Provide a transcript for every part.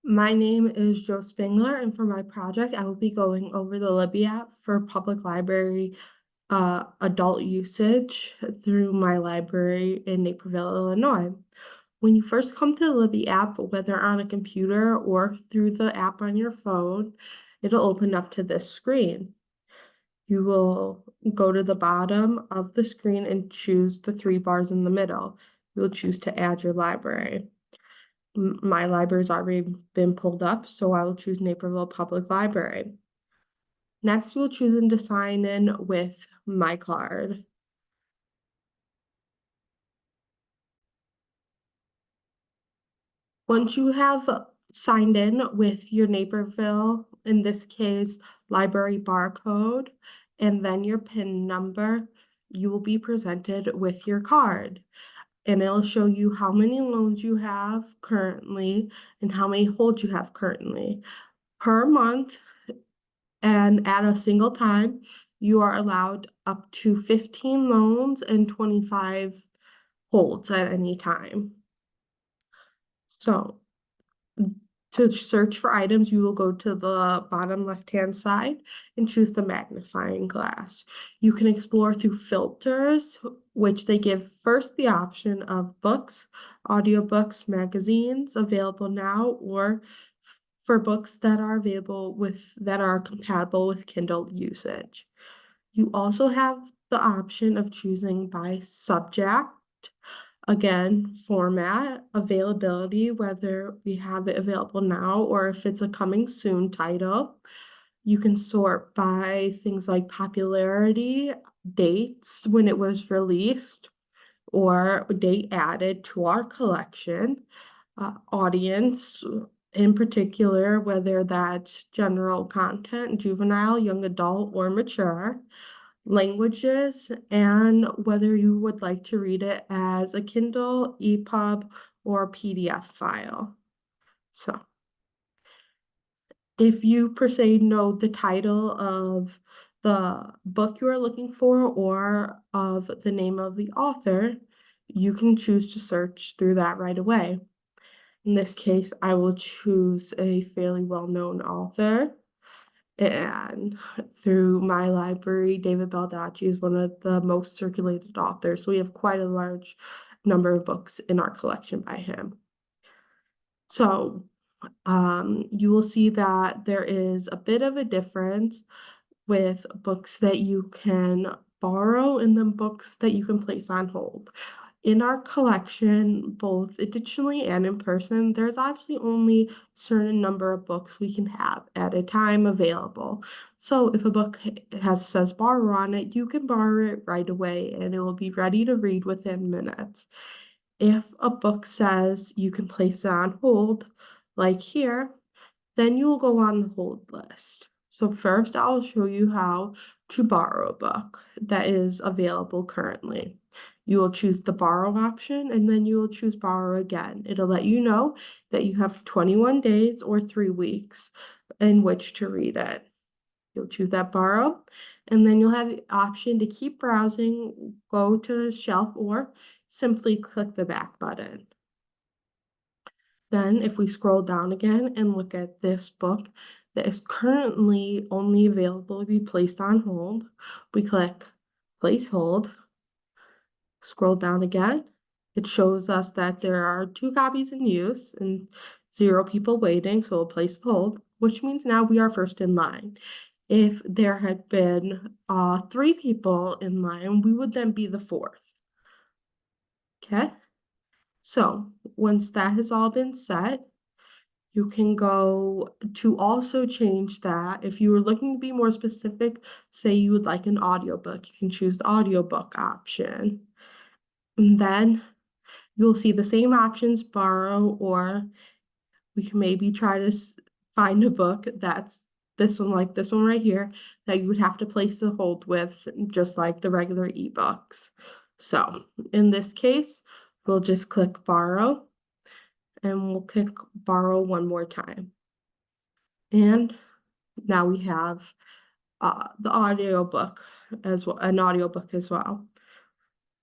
My name is Joe Spengler, and for my project, I will be going over the Libby app for public library adult usage through my library in Naperville, Illinois. When you first come to the Libby app, whether on a computer or through the app on your phone, it'll open up to this screen. You will go to the bottom of the screen and choose the three bars in the middle. You'll choose to add your library. My library's already been pulled up, so I will choose Naperville Public Library. Next, we'll choose to sign in with my card. Once you have signed in with your Naperville, in this case, library barcode, and then your PIN number, you will be presented with your card. And it'll show you how many loans you have currently and how many holds you have currently. Per month, and at a single time, you are allowed up to 15 loans and 25 holds at any time. So to search for items, you will go to the bottom left-hand side and choose the magnifying glass. You can explore through filters, which they give first the option of books, audiobooks, magazines available now, or for books that are compatible with Kindle usage. You also have the option of choosing by subject, again, format, availability, whether we have it available now or if it's a coming soon title. You can sort by things like popularity, dates when it was released, or date added to our collection, audience in particular, whether that's general content, juvenile, young adult, or mature, languages, and whether you would like to read it as a Kindle, EPUB, or PDF file. So if you per se know the title of the book you are looking for or of the name of the author, you can choose to search through that right away. In this case, I will choose a fairly well-known author. And through my library, David Baldacci is one of the most circulated authors. So we have quite a large number of books in our collection by him. So you will see that there is a bit of a difference with books that you can borrow and then books that you can place on hold. In our collection, both digitally and in person, there's actually only a certain number of books we can have at a time available. So if a book says borrow on it, you can borrow it right away and it will be ready to read within minutes. If a book says you can place it on hold, like here, then you will go on the hold list. So first, I'll show you how to borrow a book that is available currently. You will choose the borrow option and then you will choose borrow again. It'll let you know that you have 21 days or 3 weeks in which to read it. You'll choose that borrow, and then you'll have the option to keep browsing, go to the shelf, or simply click the back button. Then if we scroll down again and look at this book that is currently only available to be placed on hold, we click place hold, scroll down again. It shows us that there are 2 copies in use and 0 people waiting, so we'll place the hold, which means now we are first in line. If there had been 3 people in line, we would then be the 4th. Okay, so once that has all been set, you can go to also change that. If you were looking to be more specific, say you would like an audiobook, you can choose the audiobook option. And then you'll see the same options, borrow, or we can maybe try to find a book that's this one, like this one right here, that you would have to place a hold with, just like the regular ebooks. So in this case, we'll just click borrow, and we'll click borrow one more time. And now we have the audiobook as well, an audiobook as well.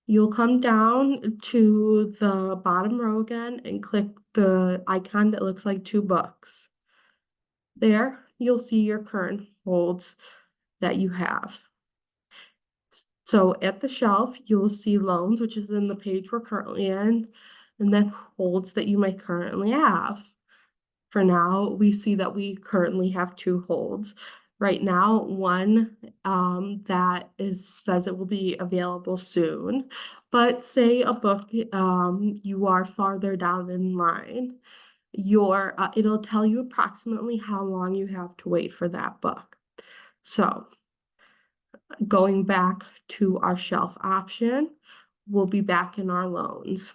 You'll come down to the bottom row again and click the icon that looks like two books. There, you'll see your current holds that you have. So at the shelf, you will see loans, which is in the page we're currently in, and then holds that you might currently have. For now, we see that we currently have two holds. Right now, one that says it will be available soon. But say a book you are farther down in line, it'll tell you approximately how long you have to wait for that book. So going back to our shelf option, we'll be back in our loans.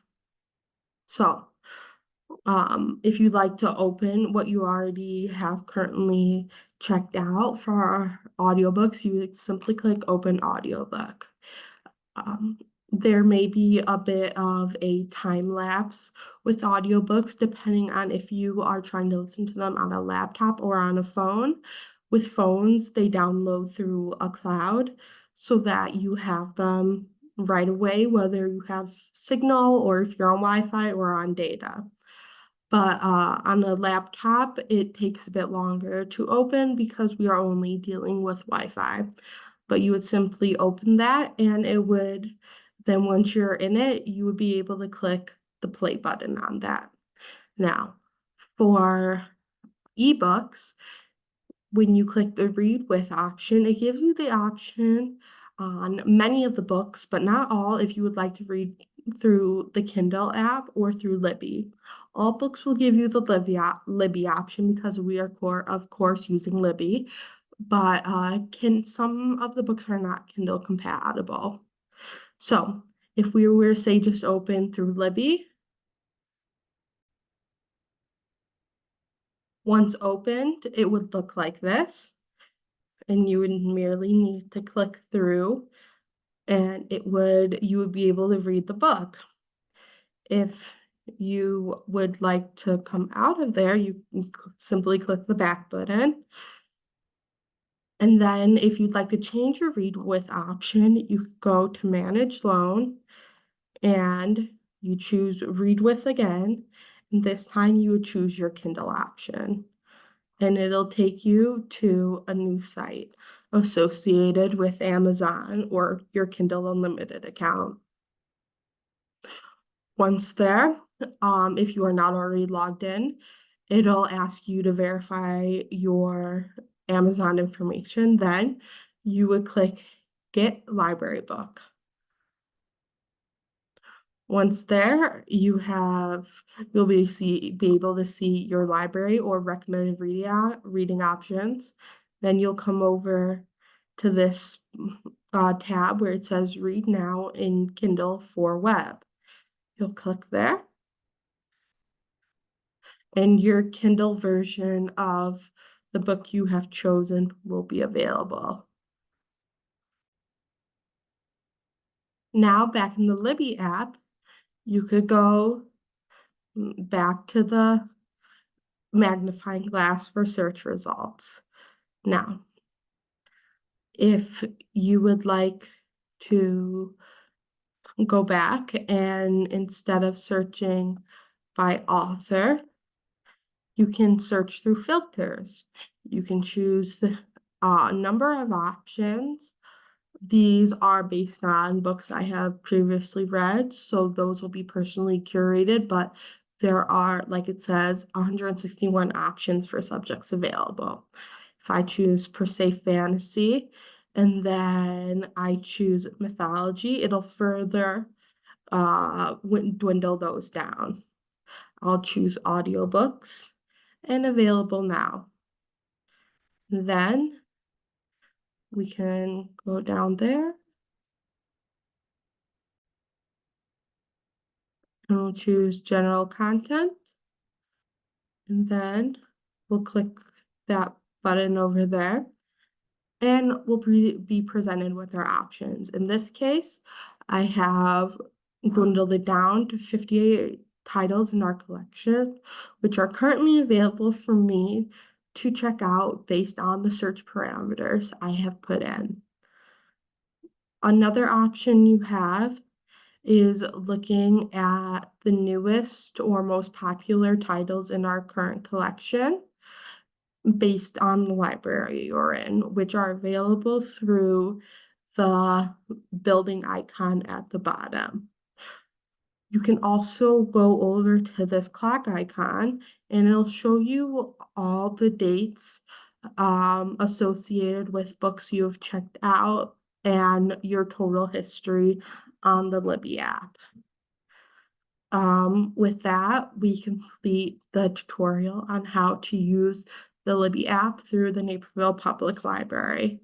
So if you'd like to open what you already have currently checked out for our audiobooks, you would simply click open audiobook. Um, there may be a bit of a time lapse with audiobooks, depending on if you are trying to listen to them on a laptop or on a phone. With phones, they download through a cloud so that you have them right away, whether you have signal or if you're on Wi-Fi or on data. But on a laptop, it takes a bit longer to open because we are only dealing with Wi-Fi. But you would simply open that and then once you're in it, you would be able to click the play button on that. Now, for ebooks, when you click the read with option, it gives you the option on many of the books, but not all, if you would like to read through the Kindle app or through Libby. All books will give you the Libby option because we are of course using Libby, but some of the books are not Kindle compatible. So if we were to say just open through Libby, once opened, it would look like this, and you would merely need to click through and you would be able to read the book. If you would like to come out of there, you can simply click the back button. And then if you'd like to change your read with option, you go to manage loan and you choose read with again. And this time you would choose your Kindle option. And it'll take you to a new site associated with Amazon or your Kindle Unlimited account. Once there, if you are not already logged in, it'll ask you to verify your Amazon information. Then you would click Get Library Book. Once there, you'll be able to see your library or recommended reading options. Then you'll come over to this tab where it says Read Now in Kindle for Web. You'll click there, and your Kindle version of the book you have chosen will be available. Now, back in the Libby app, you could go back to the magnifying glass for search results. Now, if you would like to go back and instead of searching by author, you can search through filters. You can choose the number of options. These are based on books I have previously read, so those will be personally curated, but there are, like it says, 161 options for subjects available. If I choose per se fantasy and then I choose mythology, it'll further dwindle those down. I'll choose audiobooks and available now. Then we can go down there and we'll choose general content. And then we'll click that button over there and we'll be presented with our options. In this case, I have dwindled it down to 58 titles in our collection, which are currently available for me to check out based on the search parameters I have put in. Another option you have is looking at the newest or most popular titles in our current collection based on the library you're in, which are available through the building icon at the bottom. You can also go over to this clock icon and it'll show you all the dates associated with books you have checked out and your total history on the Libby app. With that, we complete the tutorial on how to use the Libby app through the Naperville Public Library.